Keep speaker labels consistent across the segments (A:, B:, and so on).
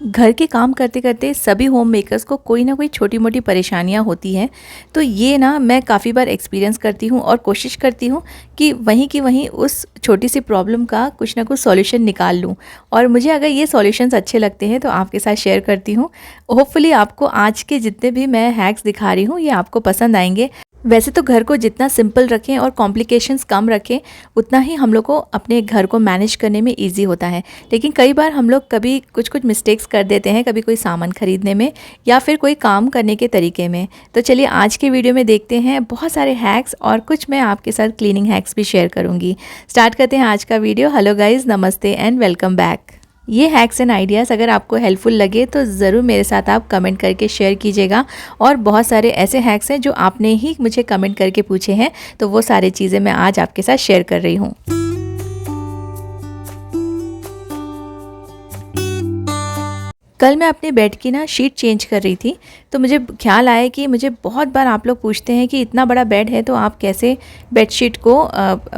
A: घर के काम करते करते सभी होम मेकर्स को कोई ना कोई छोटी मोटी परेशानियां होती हैं। तो ये ना मैं काफ़ी बार एक्सपीरियंस करती हूँ और कोशिश करती हूँ कि वहीं की वहीं उस छोटी सी प्रॉब्लम का कुछ ना कुछ सॉल्यूशन निकाल लूँ। और मुझे अगर ये सॉल्यूशंस अच्छे लगते हैं तो आपके साथ शेयर करती हूँ। होपफुली आपको आज के जितने भी मैं हैक्स दिखा रही हूँ ये आपको पसंद आएंगे। वैसे तो घर को जितना सिंपल रखें और कॉम्प्लिकेशंस कम रखें उतना ही हम लोग को अपने घर को मैनेज करने में इजी होता है। लेकिन कई बार हम लोग कभी कुछ कुछ मिस्टेक्स कर देते हैं, कभी कोई सामान खरीदने में या फिर कोई काम करने के तरीके में। तो चलिए आज के वीडियो में देखते हैं बहुत सारे हैक्स और कुछ मैं आपके साथ क्लीनिंग हैक्स भी शेयर करूँगी। स्टार्ट करते हैं आज का वीडियो। हेलो गाइज़, नमस्ते एंड वेलकम बैक। ये हैक्स एंड आइडियाज़ अगर आपको हेल्पफुल लगे तो ज़रूर मेरे साथ आप कमेंट करके शेयर कीजिएगा। और बहुत सारे ऐसे हैक्स हैं जो आपने ही मुझे कमेंट करके पूछे हैं, तो वो सारी चीज़ें मैं आज आपके साथ शेयर कर रही हूँ। कल मैं अपने बेड की ना शीट चेंज कर रही थी, तो मुझे ख्याल आया कि मुझे बहुत बार आप लोग पूछते हैं कि इतना बड़ा बेड है तो आप कैसे बेडशीट को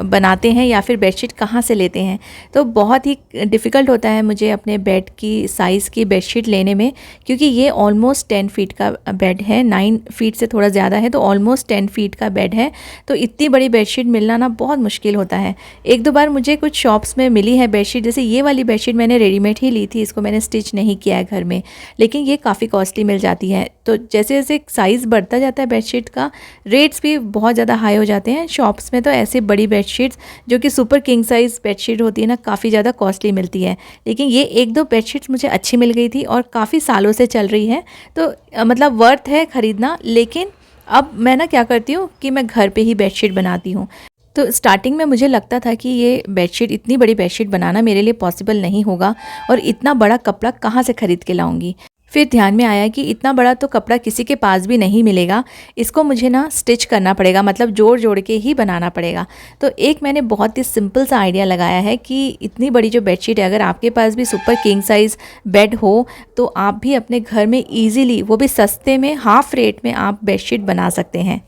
A: बनाते हैं या फिर बेडशीट कहाँ से लेते हैं। तो बहुत ही डिफ़िकल्ट होता है मुझे अपने बेड की साइज़ की बेडशीट लेने में, क्योंकि ये ऑलमोस्ट 10 फीट का बेड है। 9 फीट से थोड़ा ज़्यादा है, तो ऑलमोस्ट 10 फीट का बेड है। तो इतनी बड़ी बेडशीट मिलना ना बहुत मुश्किल होता है। एक दो बार मुझे कुछ शॉप्स में मिली है बेडशीट, जैसे ये वाली बेडशीट मैंने रेडीमेड ही ली थी, इसको मैंने स्टिच नहीं किया है घर में, लेकिन ये काफ़ी कॉस्टली मिल जाती है। तो जैसे जैसे साइज़ बढ़ता जाता है बेडशीट का, रेट्स भी बहुत ज़्यादा हाई हो जाते हैं। शॉप्स में तो ऐसे बड़ी बेडशीट्स जो कि सुपर किंग साइज़ बेडशीट होती है ना, काफ़ी ज़्यादा कॉस्टली मिलती है। लेकिन ये एक दो बेडशीट्स मुझे अच्छी मिल गई थी और काफ़ी सालों से चल रही है, तो मतलब वर्थ है ख़रीदना। लेकिन अब मैं ना क्या करती हूँ कि मैं घर पे ही बेडशीट बनाती हूँ। तो स्टार्टिंग में मुझे लगता था कि ये बेडशीट, इतनी बड़ी बेडशीट बनाना मेरे लिए पॉसिबल नहीं होगा और इतना बड़ा कपड़ा कहाँ से ख़रीद के लाऊंगी। फिर ध्यान में आया कि इतना बड़ा तो कपड़ा किसी के पास भी नहीं मिलेगा, इसको मुझे ना स्टिच करना पड़ेगा, मतलब जोड़ जोड़ के ही बनाना पड़ेगा। तो एक मैंने बहुत ही सिंपल सा आइडिया लगाया है कि इतनी बड़ी जो बेडशीट है, अगर आपके पास भी सुपर किंग साइज़ बेड हो तो आप भी अपने घर में ईज़िली, वो भी सस्ते में, हाफ़ रेट में आप बेडशीट बना सकते हैं।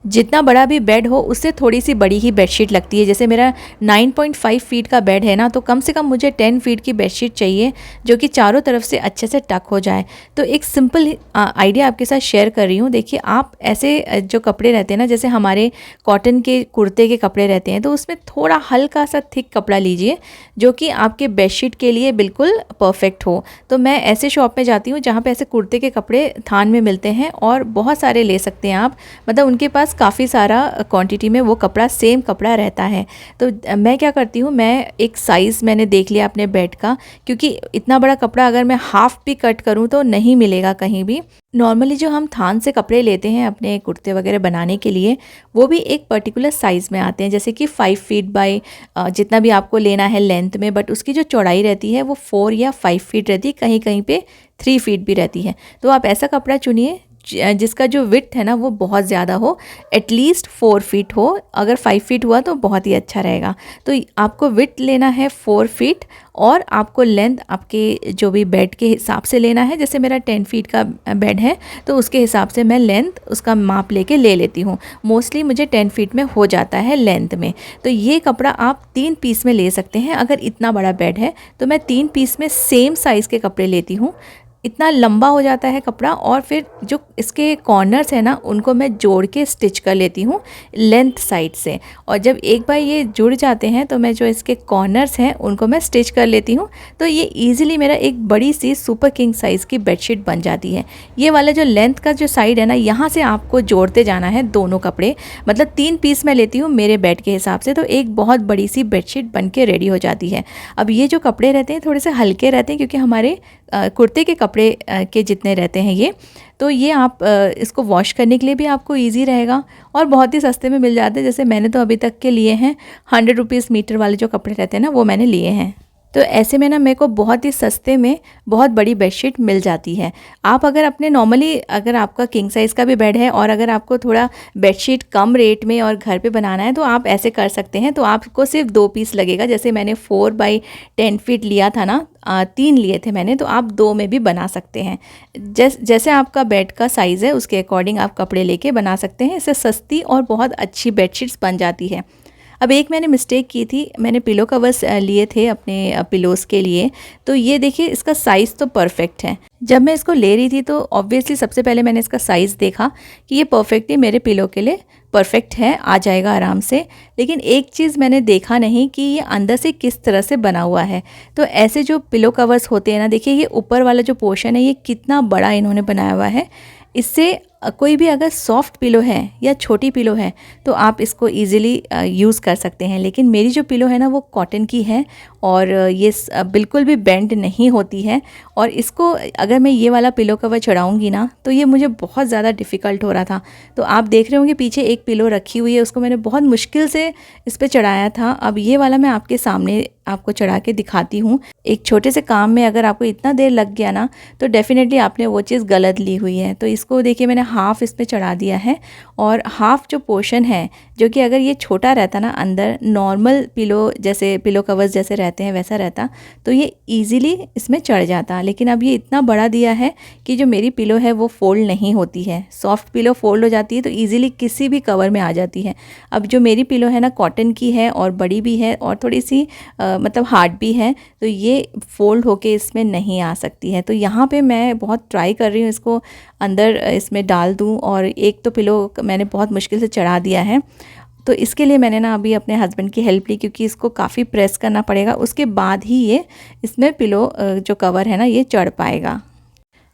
A: जितना बड़ा भी बेड हो उससे थोड़ी सी बड़ी ही बेडशीट लगती है। जैसे मेरा 9.5 फीट का बेड है ना, तो कम से कम मुझे 10 फीट की बेडशीट चाहिए जो कि चारों तरफ से अच्छे से टक हो जाए। तो एक सिंपल आइडिया आपके साथ शेयर कर रही हूँ। देखिए, आप ऐसे जो कपड़े रहते हैं ना, जैसे हमारे कॉटन के कुर्ते के कपड़े रहते हैं, तो उसमें थोड़ा हल्का सा थिक कपड़ा लीजिए जो कि आपके बेडशीट के लिए बिल्कुल परफेक्ट हो। तो मैं ऐसे शॉप में जाती हूँ जहाँ पे ऐसे कुर्ते के कपड़े थान में मिलते हैं और बहुत सारे ले सकते हैं आप, मतलब उनके पास काफ़ी सारा क्वांटिटी में वो कपड़ा, सेम कपड़ा रहता है। तो मैं क्या करती हूँ, मैं एक साइज़ मैंने देख लिया अपने बेड का, क्योंकि इतना बड़ा कपड़ा अगर मैं हाफ़ भी कट करूँ तो नहीं मिलेगा कहीं भी। नॉर्मली जो हम थान से कपड़े लेते हैं अपने कुर्ते वगैरह बनाने के लिए, वो भी एक पर्टिकुलर साइज़ में आते हैं, जैसे कि 5 फीट बाय जितना भी आपको लेना है लेंथ में, बट उसकी जो चौड़ाई रहती है वो 4 या 5 फीट रहती है, कहीं कहीं पे 3 फीट भी रहती है। तो आप ऐसा कपड़ा चुनिए जिसका जो विड्थ है ना वो बहुत ज़्यादा हो, एटलीस्ट 4 फीट हो। अगर 5 फीट हुआ तो बहुत ही अच्छा रहेगा। तो आपको विड्थ लेना है 4 फीट और आपको लेंथ आपके जो भी बेड के हिसाब से लेना है। जैसे मेरा 10 फीट का बेड है तो उसके हिसाब से मैं लेंथ उसका माप लेके ले लेती हूँ। मोस्टली मुझे 10 फीट में हो जाता है लेंथ में। तो ये कपड़ा आप 3 पीस में ले सकते हैं। अगर इतना बड़ा बेड है तो मैं 3 पीस में सेम साइज़ के कपड़े लेती हूँ। इतना लंबा हो जाता है कपड़ा, और फिर जो इसके कॉर्नर्स हैं ना उनको मैं जोड़ के स्टिच कर लेती हूँ लेंथ साइड से। और जब एक बार ये जुड़ जाते हैं तो मैं जो इसके कॉर्नर्स हैं उनको मैं स्टिच कर लेती हूँ। तो ये इजीली मेरा एक बड़ी सी सुपर किंग साइज़ की बेडशीट बन जाती है। ये वाला जो लेंथ का जो साइड है ना, यहाँ से आपको जोड़ते जाना है दोनों कपड़े, मतलब 3 पीस मैं लेती हूँ मेरे बेड के हिसाब से, तो एक बहुत बड़ी सी बेडशीट बन के रेडी हो जाती है। अब ये जो कपड़े रहते हैं थोड़े से हल्के रहते हैं, क्योंकि हमारे कुर्ते के कपड़े के जितने रहते हैं ये, तो ये आप इसको वॉश करने के लिए भी आपको इजी रहेगा और बहुत ही सस्ते में मिल जाते हैं। जैसे मैंने तो अभी तक के लिए हैं 100 रुपीज़ मीटर वाले जो कपड़े रहते हैं ना, वो मैंने लिए हैं। तो ऐसे में ना मेरे को बहुत ही सस्ते में बहुत बड़ी बेडशीट मिल जाती है। आप अगर अपने नॉर्मली, अगर आपका किंग साइज़ का भी बेड है और अगर आपको थोड़ा बेडशीट कम रेट में और घर पे बनाना है तो आप ऐसे कर सकते हैं। तो आपको सिर्फ 2 पीस लगेगा। जैसे मैंने 4 बाई 10 फीट लिया था ना, 3 लिए थे मैंने, तो आप 2 में भी बना सकते हैं। जैसे आपका बेड का साइज़ है उसके अकॉर्डिंग आप कपड़े लेके बना सकते हैं। इससे सस्ती और बहुत अच्छी बेडशीट्स बन जाती है। अब एक मैंने मिस्टेक की थी, मैंने पिलो कवर्स लिए थे अपने पिलोज़ के लिए, तो ये देखिए इसका साइज़ तो परफेक्ट है। जब मैं इसको ले रही थी तो ऑब्वियसली सबसे पहले मैंने इसका साइज़ देखा कि ये परफेक्टली मेरे पिलो के लिए परफेक्ट है, आ जाएगा आराम से। लेकिन एक चीज़ मैंने देखा नहीं कि ये अंदर से किस तरह से बना हुआ है। तो ऐसे जो पिलो कवर्स होते हैं ना, देखिए ये ऊपर वाला जो पोर्शन है ये कितना बड़ा इन्होंने बनाया हुआ है। इससे कोई भी अगर सॉफ्ट पिलो है या छोटी पिलो है तो आप इसको इजीली यूज़ कर सकते हैं। लेकिन मेरी जो पिलो है ना वो कॉटन की है और ये बिल्कुल भी बेंड नहीं होती है। और इसको अगर मैं ये वाला पिलो कवर चढ़ाऊँगी ना तो ये मुझे बहुत ज़्यादा डिफ़िकल्ट हो रहा था। तो आप देख रहे होंगे पीछे एक पिलो रखी हुई है, उसको मैंने बहुत मुश्किल से इस पे चढ़ाया था। अब ये वाला मैं आपके सामने आपको चढ़ा के दिखाती हूँ। एक छोटे से काम में अगर आपको इतना देर लग गया ना तो डेफ़िनेटली आपने वो चीज़ गलत ली हुई है। तो इसको देखिए मैंने हाफ़ इस पे चढ़ा दिया है और हाफ़ जो पोर्शन है, जो कि अगर ये छोटा रहता ना अंदर नॉर्मल पिलो जैसे पिलो कवर्स जैसे रहते हैं वैसा रहता तो ये ईज़िली इसमें चढ़ जाता। लेकिन अब ये इतना बड़ा दिया है कि जो मेरी पिलो है वो फ़ोल्ड नहीं होती है। सॉफ्ट पिलो फ़ोल्ड हो जाती है तो ईज़िली किसी भी कवर में आ जाती है। अब जो मेरी पिलो है ना कॉटन की है और बड़ी भी है और थोड़ी सी मतलब हार्ड भी है, तो ये फ़ोल्ड होके इसमें नहीं आ सकती है। तो यहाँ पे मैं बहुत ट्राई कर रही हूँ इसको अंदर इसमें डाल दूँ और एक तो पिलो मैंने बहुत मुश्किल से चढ़ा दिया है। तो इसके लिए मैंने ना अभी अपने हस्बैंड की हेल्प ली क्योंकि इसको काफ़ी प्रेस करना पड़ेगा, उसके बाद ही ये इसमें पिलो जो कवर है ना ये चढ़ पाएगा।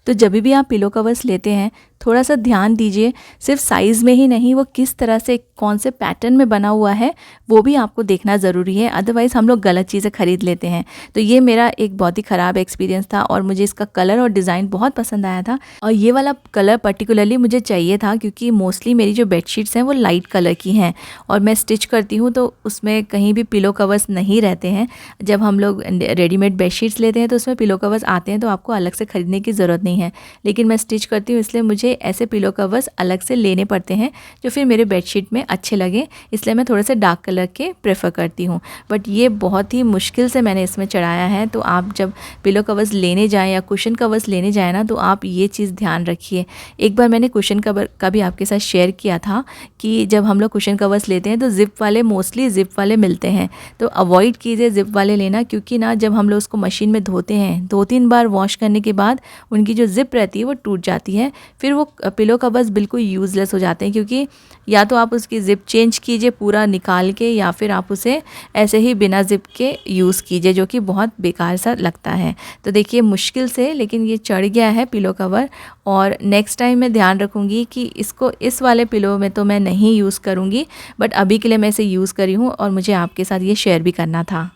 A: तो जब भी आप पिलो कवर्स लेते हैं थोड़ा सा ध्यान दीजिए, सिर्फ साइज़ में ही नहीं वो किस तरह से कौन से पैटर्न में बना हुआ है वो भी आपको देखना ज़रूरी है। अदरवाइज़ हम लोग गलत चीज़ें ख़रीद लेते हैं। तो ये मेरा एक बहुत ही ख़राब एक्सपीरियंस था और मुझे इसका कलर और डिज़ाइन बहुत पसंद आया था। और ये वाला कलर पर्टिकुलरली मुझे चाहिए था क्योंकि मोस्टली मेरी जो बेडशीट्स हैं वो लाइट कलर की हैं और मैं स्टिच करती हूँ तो उसमें कहीं भी पिलो कवर्स नहीं रहते हैं। जब हम लोग रेडीमेड बेडशीट्स लेते हैं तो उसमें पिलो कवर्स आते हैं तो आपको अलग से ख़रीदने की ज़रूरत नहीं है। लेकिन मैं स्टिच करती हूँ इसलिए मुझे ऐसे पिलो कवर्स अलग से लेने पड़ते हैं जो फिर मेरे बेडशीट में अच्छे लगे, इसलिए मैं थोड़े से डार्क कलर के प्रेफर करती हूँ। बट ये बहुत ही मुश्किल से मैंने इसमें चढ़ाया है। तो आप जब पिलो कवर्स लेने जाएं या कुशन कवर्स लेने जाएं ना तो आप ये चीज़ ध्यान रखिए। एक बार मैंने कुशन कवर का भी आपके साथ शेयर किया था कि जब हम लोग कुशन कवर्स लेते हैं तो ज़िप वाले मोस्टली ज़िप वाले मिलते हैं, तो अवॉइड कीजिए ज़िप वाले लेना क्योंकि ना जब हम लोग उसको मशीन में धोते हैं 2-3 बार वॉश करने के बाद उनकी जो ज़िप रहती है वो टूट जाती है। फिर वो पिलो कवर्स बिल्कुल यूज़लेस हो जाते हैं क्योंकि या तो आप उसकी ज़िप चेंज कीजिए पूरा निकाल के या फिर आप उसे ऐसे ही बिना ज़िप के यूज़ कीजिए, जो कि बहुत बेकार सा लगता है। तो देखिए मुश्किल से लेकिन ये चढ़ गया है पिलो कवर और नेक्स्ट टाइम मैं ध्यान रखूँगी कि इसको इस वाले पिलो में तो मैं नहीं यूज़ करूँगी, बट अभी के लिए मैं इसे यूज़ करी हूँ और मुझे आपके साथ ये शेयर भी करना था।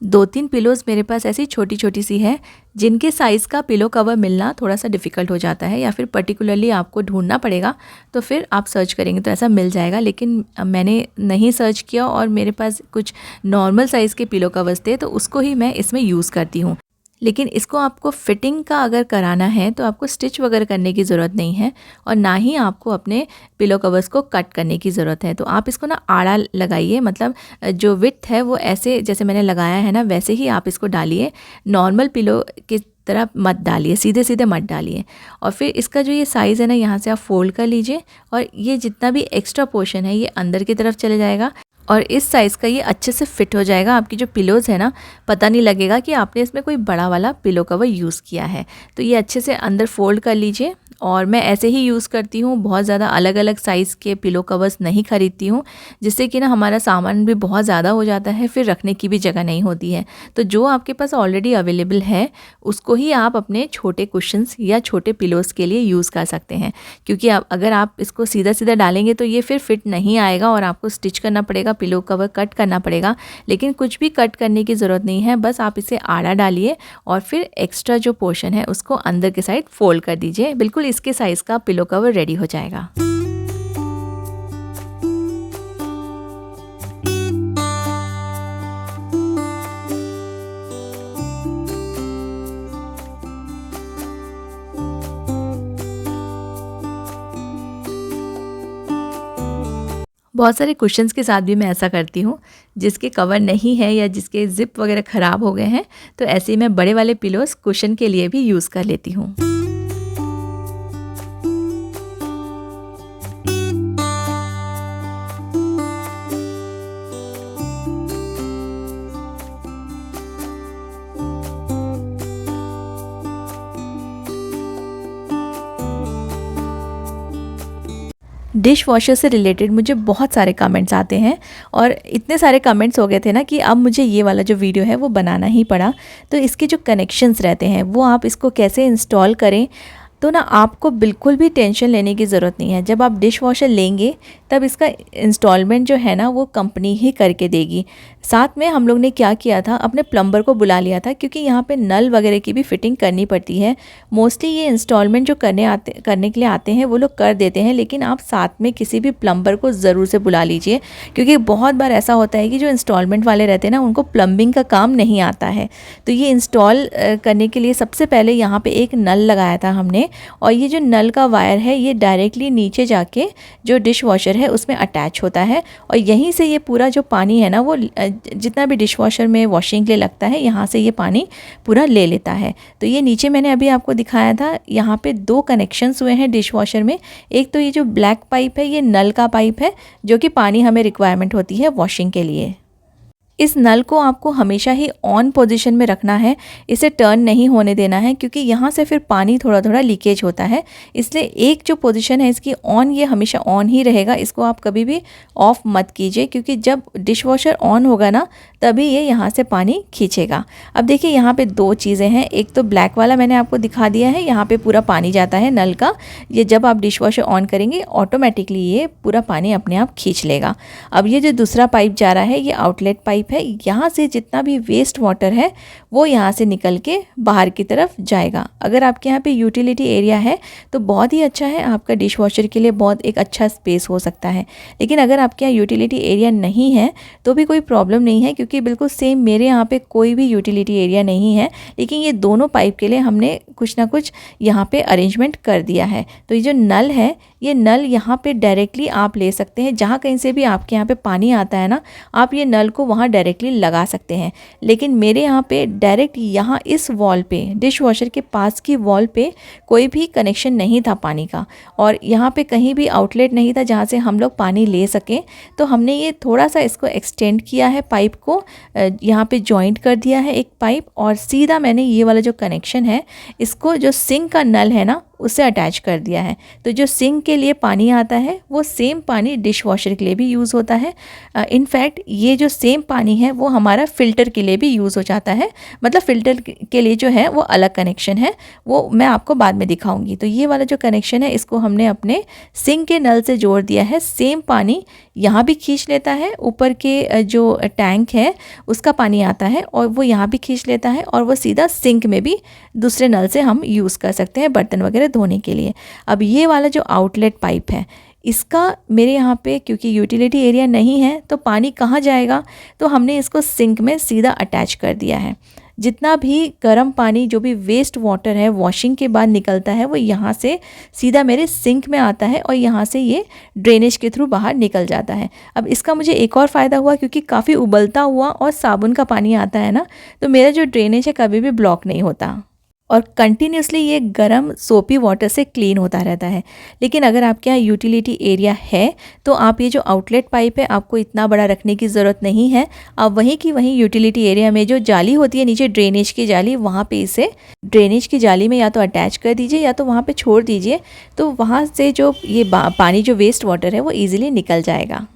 A: दो तीन पिलोज़ मेरे पास ऐसी छोटी छोटी सी है जिनके साइज़ का पिलो कवर मिलना थोड़ा सा डिफ़िकल्ट हो जाता है या फिर पर्टिकुलरली आपको ढूंढना पड़ेगा। तो फिर आप सर्च करेंगे तो ऐसा मिल जाएगा, लेकिन मैंने नहीं सर्च किया और मेरे पास कुछ नॉर्मल साइज़ के पिलो कवर्स थे तो उसको ही मैं इसमें यूज़ करती हूँ। लेकिन इसको आपको फिटिंग का अगर कराना है तो आपको स्टिच वगैरह करने की ज़रूरत नहीं है और ना ही आपको अपने पिलो कवर्स को कट करने की ज़रूरत है। तो आप इसको ना आड़ा लगाइए, मतलब जो विड्थ है वो ऐसे जैसे मैंने लगाया है ना वैसे ही आप इसको डालिए, नॉर्मल पिलो की तरह मत डालिए, सीधे सीधे मत डालिए। और फिर इसका जो ये साइज़ है ना यहाँ से आप फोल्ड कर लीजिए और ये जितना भी एक्स्ट्रा पोर्शन है ये अंदर की तरफ चले जाएगा और इस साइज़ का ये अच्छे से फिट हो जाएगा। आपकी जो पिलोज़ है ना पता नहीं लगेगा कि आपने इसमें कोई बड़ा वाला पिलो कवर यूज़ किया है। तो ये अच्छे से अंदर फोल्ड कर लीजिए और मैं ऐसे ही यूज़ करती हूँ, बहुत ज़्यादा अलग अलग साइज़ के पिलो कवर्स नहीं ख़रीदती हूँ जिससे कि ना हमारा सामान भी बहुत ज़्यादा हो जाता है, फिर रखने की भी जगह नहीं होती है। तो जो आपके पास ऑलरेडी अवेलेबल है उसको ही आप अपने छोटे कुशन्स या छोटे पिलोज़ के लिए यूज़ कर सकते हैं, क्योंकि अगर आप इसको सीधा सीधा डालेंगे तो ये फिर फिट नहीं आएगा और आपको स्टिच करना पड़ेगा, पिलो कवर कट करना पड़ेगा। लेकिन कुछ भी कट करने की ज़रूरत नहीं है, बस आप इसे आड़ा डालिए और फिर एक्स्ट्रा जो पोर्शन है उसको अंदर के साइड फोल्ड कर दीजिए। बिल्कुल इसके साइज़ का पिलो कवर रेडी हो जाएगा। बहुत सारे कुशन्स के साथ भी मैं ऐसा करती हूँ, जिसके कवर नहीं है या जिसके ज़िप वगैरह ख़राब हो गए हैं, तो ऐसे ही मैं बड़े वाले पिलोज़ कुशन के लिए भी यूज़ कर लेती हूँ। डिश वॉशर से रिलेटेड मुझे बहुत सारे कमेंट्स आते हैं और इतने सारे कमेंट्स हो गए थे ना कि अब मुझे ये वाला जो वीडियो है वो बनाना ही पड़ा। तो इसके जो कनेक्शंस रहते हैं वो आप इसको कैसे इंस्टॉल करें, तो ना आपको बिल्कुल भी टेंशन लेने की ज़रूरत नहीं है। जब आप डिश वॉशर लेंगे तब इसका इंस्टॉलमेंट जो है ना वो कंपनी ही करके देगी। साथ में हम लोग ने क्या किया था, अपने प्लम्बर को बुला लिया था, क्योंकि यहाँ पे नल वगैरह की भी फिटिंग करनी पड़ती है। मोस्टली ये इंस्टॉलमेंट जो करने के लिए आते हैं वो लोग कर देते हैं, लेकिन आप साथ में किसी भी प्लम्बर को ज़रूर से बुला लीजिए, क्योंकि बहुत बार ऐसा होता है कि जो इंस्टॉलमेंट वाले रहते हैं ना उनको प्लम्बिंग का काम नहीं आता है। तो ये इंस्टॉल करने के लिए सबसे पहले यहाँ पर एक नल लगाया था हमने, और ये जो नल का वायर है ये डायरेक्टली नीचे जाके जो डिश वॉशर है उसमें अटैच होता है, और यहीं से ये पूरा जो पानी है ना वो जितना भी डिश वॉशर में वॉशिंग के लिए लगता है यहाँ से ये पानी पूरा ले लेता है। तो ये नीचे मैंने अभी आपको दिखाया था, यहाँ पे 2 कनेक्शंस हुए हैं डिश वॉशर में। एक तो ये जो ब्लैक पाइप है ये नल का पाइप है, जो कि पानी हमें रिक्वायरमेंट होती है वॉशिंग के लिए। इस नल को आपको हमेशा ही ऑन पोजीशन में रखना है, इसे टर्न नहीं होने देना है, क्योंकि यहाँ से फिर पानी थोड़ा थोड़ा लीकेज होता है। इसलिए एक जो पोजीशन है इसकी ऑन, ये हमेशा ऑन ही रहेगा, इसको आप कभी भी ऑफ़ मत कीजिए, क्योंकि जब डिश वॉशर ऑन होगा ना तभी ये यहाँ से पानी खींचेगा। अब देखिए यहाँ पे 2 चीज़ें हैं, एक तो ब्लैक वाला मैंने आपको दिखा दिया है, यहाँ पे पूरा पानी जाता है नल का। ये जब आप डिश वॉशर ऑन करेंगे ऑटोमेटिकली ये पूरा पानी अपने आप खींच लेगा। अब ये जो दूसरा पाइप जा रहा है ये आउटलेट पाइप है, यहाँ से जितना भी वेस्ट वाटर है वो यहाँ से निकल के बाहर की तरफ जाएगा। अगर आपके यहाँ पे यूटिलिटी एरिया है तो बहुत ही अच्छा है, आपका डिश वॉशर के लिए बहुत एक अच्छा स्पेस हो सकता है। लेकिन अगर आपके यहाँ यूटिलिटी एरिया नहीं है तो भी कोई प्रॉब्लम नहीं है, क्योंकि बिल्कुल सेम मेरे यहाँ पे कोई भी यूटिलिटी एरिया नहीं है, लेकिन ये दोनों पाइप के लिए हमने कुछ ना कुछ यहाँ पे अरेंजमेंट कर दिया है। तो ये जो नल है ये नल यहाँ पे डायरेक्टली आप ले सकते हैं, जहाँ कहीं से भी आपके यहाँ पे पानी आता है ना आप ये नल को वहाँ डायरेक्टली लगा सकते हैं। लेकिन मेरे यहाँ पे डायरेक्ट यहाँ इस वॉल पे, डिश वॉशर के पास की वॉल पे कोई भी कनेक्शन नहीं था पानी का, और यहाँ पे कहीं भी आउटलेट नहीं था जहाँ से हम लोग पानी ले सकें। तो हमने ये थोड़ा सा इसको एक्सटेंड किया है, पाइप को यहाँ पे जॉइंट कर दिया है एक पाइप, और सीधा मैंने ये वाला जो कनेक्शन है इसको जो सिंक का नल है ना उससे अटैच कर दिया है। तो जो सिंक के लिए पानी आता है वो सेम पानी डिश वॉशर के लिए भी यूज़ होता है। इनफैक्ट ये जो सेम पानी है वो हमारा फ़िल्टर के लिए भी यूज़ हो जाता है, मतलब फ़िल्टर के लिए जो है वो अलग कनेक्शन है, वो मैं आपको बाद में दिखाऊंगी। तो ये वाला जो कनेक्शन है इसको हमने अपने सिंक के नल से जोड़ दिया है। सेम पानी यहाँ भी खींच लेता है, ऊपर के जो टैंक है उसका पानी आता है और वो यहाँ भी खींच लेता है, और वो सीधा सिंक में भी दूसरे नल से हम यूज़ कर सकते हैं बर्तन वगैरह धोने के लिए। अब ये वाला जो आउटलेट पाइप है इसका मेरे यहाँ पे क्योंकि यूटिलिटी एरिया नहीं है तो पानी कहाँ जाएगा, तो हमने इसको सिंक में सीधा अटैच कर दिया है। जितना भी गर्म पानी जो भी वेस्ट वाटर है वॉशिंग के बाद निकलता है वो यहाँ से सीधा मेरे सिंक में आता है और यहाँ से ये ड्रेनेज के थ्रू बाहर निकल जाता है। अब इसका मुझे एक और फ़ायदा हुआ, क्योंकि काफ़ी उबलता हुआ और साबुन का पानी आता है ना, तो मेरा जो ड्रेनेज है कभी भी ब्लॉक नहीं होता और कंटिन्यूसली ये गर्म सोपी वाटर से क्लीन होता रहता है। लेकिन अगर आपके यहाँ यूटिलिटी एरिया है तो आप ये जो आउटलेट पाइप है आपको इतना बड़ा रखने की ज़रूरत नहीं है। आप वहीं की वहीं यूटिलिटी एरिया में जो जाली होती है नीचे ड्रेनेज की जाली, वहाँ पे इसे ड्रेनेज की जाली में या तो अटैच कर दीजिए या तो वहाँ पे छोड़ दीजिए, तो वहाँ से जो ये पानी जो वेस्ट वाटर है वो ईजिली निकल जाएगा।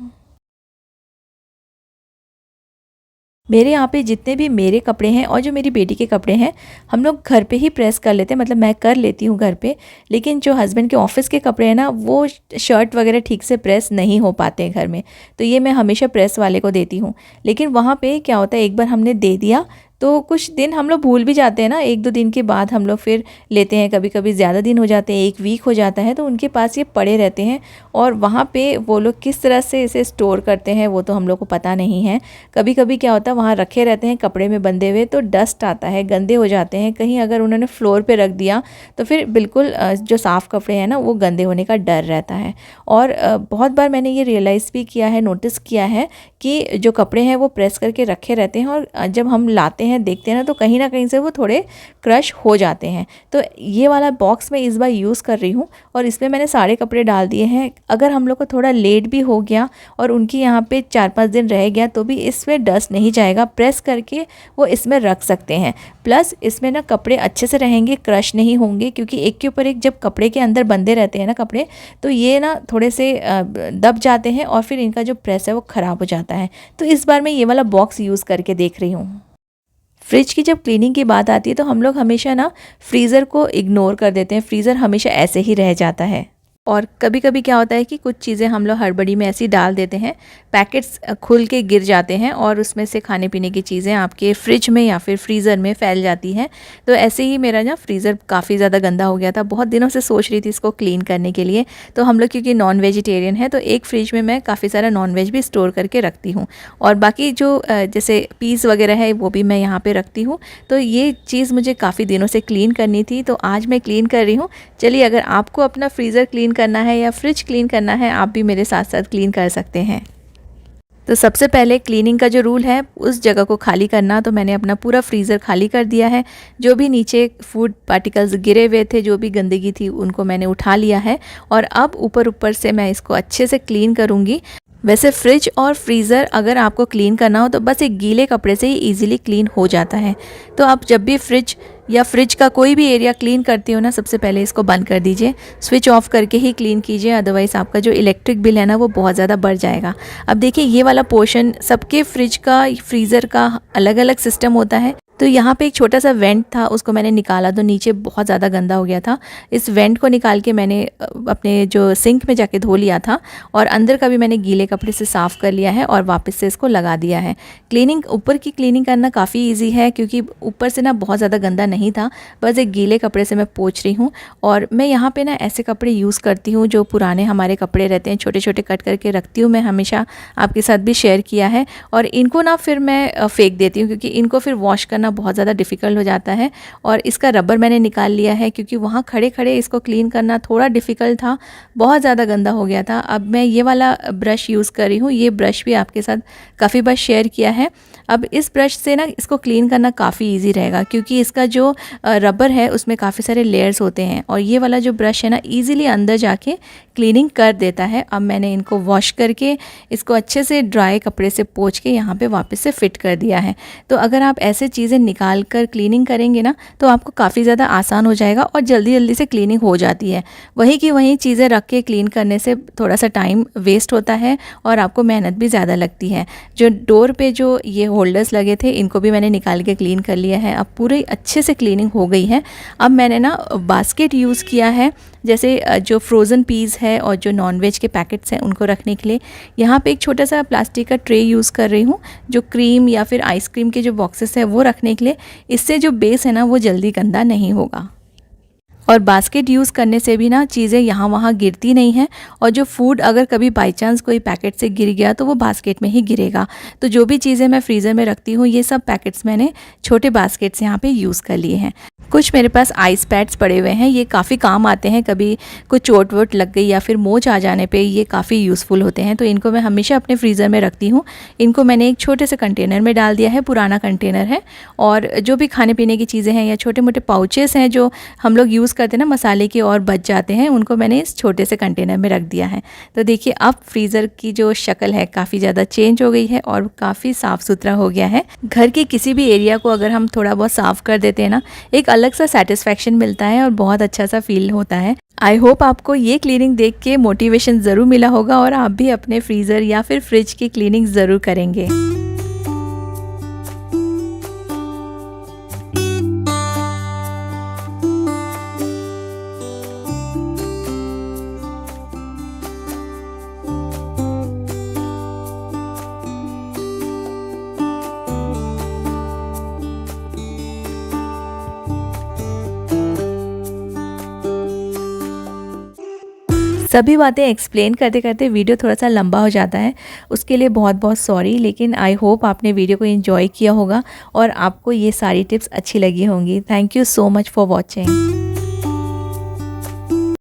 A: मेरे यहाँ पे जितने भी मेरे कपड़े हैं और जो मेरी बेटी के कपड़े हैं हम लोग घर पे ही प्रेस कर लेते हैं, मतलब मैं कर लेती हूँ घर पे। लेकिन जो हस्बैंड के ऑफिस के कपड़े हैं ना वो शर्ट वगैरह ठीक से प्रेस नहीं हो पाते हैं घर में, तो ये मैं हमेशा प्रेस वाले को देती हूँ। लेकिन वहाँ पे क्या होता है, एक बार हमने दे दिया तो कुछ दिन हम लोग भूल भी जाते हैं ना, 1-2 दिन के बाद हम लोग फिर लेते हैं, कभी-कभी ज़्यादा दिन हो जाते हैं, 1 वीक हो जाता है, तो उनके पास ये पड़े रहते हैं और वहाँ पे वो लोग किस तरह से इसे स्टोर करते हैं वो तो हम लोग को पता नहीं है। कभी-कभी क्या होता है, वहाँ रखे रहते हैं कपड़े में बंधे हुए, तो डस्ट आता है, गंदे हो जाते हैं। कहीं अगर उन्होंने फ्लोर पे रख दिया तो फिर बिल्कुल जो साफ़ कपड़े हैं ना वो गंदे होने का डर रहता है। और बहुत बार मैंने ये रियलाइज़ भी किया है, नोटिस किया है कि जो कपड़े हैं वो प्रेस करके रखे रहते हैं और जब हम लाते हैं देखते हैं ना तो कहीं ना कहीं से वो थोड़े क्रश हो जाते हैं। तो ये वाला बॉक्स मैं इस बार यूज़ कर रही हूँ और इसमें मैंने सारे कपड़े डाल दिए हैं। अगर हम लोग को थोड़ा लेट भी हो गया और उनकी यहाँ पे 4-5 दिन रह गया तो भी इसमें डस्ट नहीं जाएगा, प्रेस करके वो इसमें रख सकते हैं। प्लस इसमें ना कपड़े अच्छे से रहेंगे, क्रश नहीं होंगे, क्योंकि एक के ऊपर एक जब कपड़े के अंदर बंधे रहते हैं ना कपड़े, तो ये ना थोड़े से दब जाते हैं और फिर इनका जो प्रेस है वो ख़राब हो जाता है। तो इस बार मैं ये वाला बॉक्स यूज़ करके देख रही हूँ। फ्रिज की जब क्लीनिंग की बात आती है तो हम लोग हमेशा ना फ्रीज़र को इग्नोर कर देते हैं, फ्रीज़र हमेशा ऐसे ही रह जाता है। और कभी-कभी क्या होता है कि कुछ चीज़ें हम लोग हड़बड़ी में ऐसी डाल देते हैं, पैकेट्स खुल के गिर जाते हैं और उसमें से खाने पीने की चीज़ें आपके फ्रिज में या फिर फ्रीज़र में फैल जाती हैं। तो ऐसे ही मेरा ना फ्रीज़र काफ़ी ज़्यादा गंदा हो गया था। बहुत दिनों से सोच रही थी इसको क्लीन करने के लिए। तो हम लोग क्योंकि नॉन वेजिटेरियन है तो एक फ्रिज में मैं काफ़ी सारा नॉन वेज भी स्टोर करके रखती हूँ और बाकी जो जैसे पीस वगैरह है वो भी मैं यहाँ पर रखती हूँ। तो ये चीज़ मुझे काफ़ी दिनों से क्लीन करनी थी, तो आज मैं क्लीन कर रही हूँ। चलिए, अगर आपको अपना फ्रीज़र क्लीन करना है या फ्रिज क्लीन करना है, आप भी मेरे साथ साथ क्लीन कर सकते हैं। तो सबसे पहले क्लीनिंग का जो रूल है उस जगह को खाली करना। तो मैंने अपना पूरा फ्रीज़र खाली कर दिया है। जो भी नीचे फूड पार्टिकल्स गिरे हुए थे, जो भी गंदगी थी, उनको मैंने उठा लिया है और अब ऊपर ऊपर से मैं इसको अच्छे से क्लीन करूँगी। वैसे फ्रिज और फ्रीज़र अगर आपको क्लीन करना हो तो बस एक गीले कपड़े से ही ईज़िली क्लीन हो जाता है। तो आप जब भी फ्रिज या फ्रिज का कोई भी एरिया क्लीन करते हो ना, सबसे पहले इसको बंद कर दीजिए, स्विच ऑफ करके ही क्लीन कीजिए, अदरवाइज़ आपका जो इलेक्ट्रिक बिल है ना वो बहुत ज़्यादा बढ़ जाएगा। अब देखिए, ये वाला पोर्शन सबके फ्रिज का, फ्रीज़र का अलग अलग सिस्टम होता है। तो यहाँ पे एक छोटा सा वेंट था, उसको मैंने निकाला तो नीचे बहुत ज़्यादा गंदा हो गया था। इस वेंट को निकाल के मैंने अपने जो सिंक में जाके धो लिया था और अंदर का भी मैंने गीले कपड़े से साफ़ कर लिया है और वापस से इसको लगा दिया है। क्लीनिंग, ऊपर की क्लीनिंग करना काफ़ी ईजी है क्योंकि ऊपर से ना बहुत ज़्यादा गंदा नहीं था, बस एक गीले कपड़े से मैं पोंछ रही हूँ। और मैं यहाँ पे ना ऐसे कपड़े यूज़ करती हूँ जो पुराने हमारे कपड़े रहते हैं, छोटे छोटे कट करके रखती हूँ। मैं हमेशा आपके साथ भी शेयर किया है और इनको ना फिर मैं फेंक देती हूँ क्योंकि इनको फिर वॉश करना बहुत ज़्यादा डिफ़िकल्ट हो जाता है। और इसका रबर मैंने निकाल लिया है क्योंकि वहाँ खड़े खड़े इसको क्लीन करना थोड़ा डिफ़िकल्ट था, बहुत ज़्यादा गंदा हो गया था। अब मैं ये वाला ब्रश यूज़ कर रही हूँ, ये ब्रश भी आपके साथ काफ़ी बार शेयर किया है। अब इस ब्रश से ना इसको क्लीन करना काफ़ी इजी रहेगा क्योंकि इसका जो रबर है उसमें काफ़ी सारे लेयर्स होते हैं और ये वाला जो ब्रश है ना ईज़िली अंदर जाके क्लीनिंग कर देता है। अब मैंने इनको वॉश करके इसको अच्छे से ड्राई कपड़े से पोंछ के यहाँ पे वापस से फिट कर दिया है। तो अगर आप ऐसे चीज़ें निकाल कर क्लीनिंग करेंगे ना तो आपको काफ़ी ज़्यादा आसान हो जाएगा और जल्दी जल्दी से क्लीनिंग हो जाती है। वही की वही चीज़ें रख के क्लीन करने से थोड़ा सा टाइम वेस्ट होता है और आपको मेहनत भी ज़्यादा लगती है। जो डोर पे जो ये होल्डर्स लगे थे इनको भी मैंने निकाल के क्लीन कर लिया है। अब पूरे अच्छे से क्लीनिंग हो गई है। अब मैंने ना बास्केट यूज़ किया है, जैसे जो फ्रोज़न पीस है और जो नॉनवेज के पैकेट्स हैं उनको रखने के लिए। यहाँ पे एक छोटा सा प्लास्टिक का ट्रे यूज़ कर रही हूँ जो क्रीम या फिर आइसक्रीम के जो बॉक्सेस है वो रखने के लिए। इससे जो बेस है ना वो जल्दी गंदा नहीं होगा और बास्केट यूज़ करने से भी ना चीज़ें यहाँ वहाँ गिरती नहीं हैं और जो फूड अगर कभी बाई चांस कोई पैकेट से गिर गया तो वो बास्केट में ही गिरेगा। तो जो भी चीज़ें मैं फ्रीज़र में रखती हूँ ये सब पैकेट्स मैंने छोटे बास्केट्स यहाँ पे यूज़ कर लिए हैं। कुछ मेरे पास आइस पैड्स पड़े हुए हैं, ये काफ़ी काम आते हैं, कभी कुछ चोट वोट लग गई या फिर मोच आ जाने पे ये काफ़ी यूज़फुल होते हैं। तो इनको मैं हमेशा अपने फ्रीज़र में रखती हूँ। इनको मैंने एक छोटे से कंटेनर में डाल दिया है, पुराना कंटेनर है। और जो भी खाने पीने की चीज़ें हैं या छोटे मोटे पाउचेस हैं जो हम लोग यूज़ करते हैं ना मसाले के और बच जाते हैं, उनको मैंने इस छोटे से कंटेनर में रख दिया है। तो देखिए अब फ्रीज़र की जो शक्ल है काफ़ी ज़्यादा चेंज हो गई है और काफ़ी साफ़ सुथरा हो गया है। घर के किसी भी एरिया को अगर हम थोड़ा बहुत साफ़ कर देते हैं ना, एक अलग सा सेटिस्फैक्शन मिलता है और बहुत अच्छा सा फील होता है। आई होप आपको ये क्लीनिंग देख के मोटिवेशन ज़रूर मिला होगा और आप भी अपने फ्रीज़र या फिर फ्रिज की क्लीनिंग ज़रूर करेंगे। सभी बातें एक्सप्लेन करते करते वीडियो थोड़ा सा लंबा हो जाता है, उसके लिए बहुत बहुत सॉरी। लेकिन आई होप आपने वीडियो को एंजॉय किया होगा और आपको ये सारी टिप्स अच्छी लगी होंगी। Thank you so much for watching.